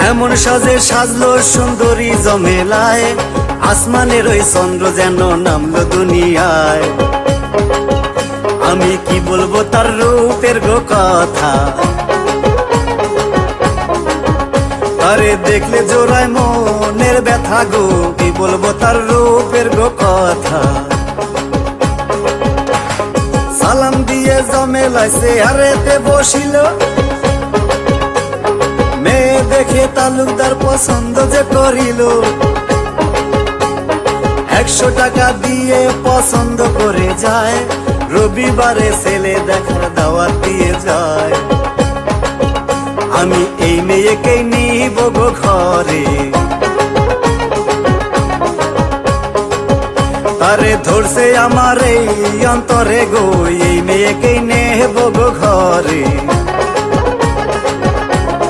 এমন সাজে সাজলো সুন্দরী জমেলায়, আসমানের ওই চন্দ্র যেন নামলো দুনিয়ায়। আমি কি বলবো তার রূপের গো কথা, আরে দেখলে জোড়ায় মনের ব্যথা গো। কি বলবো তার রূপের গো কথা। সালাম দিয়ে জমেলায় চেয়ারেতে বসিল, মেয়ে দেখে তালুকদার পছন্দ যে করিল। 100 টাকা দিয়ে পছন্দ করে যায়, রবিবারে ছেলে দেখার দাওয়াত দিয়ে যায়। আমি এই মেয়েকেই নিব গো ঘরে, তারে ধরছে আমার এই অন্তরে গো। এই মেয়েকেই নেব গো ঘরে।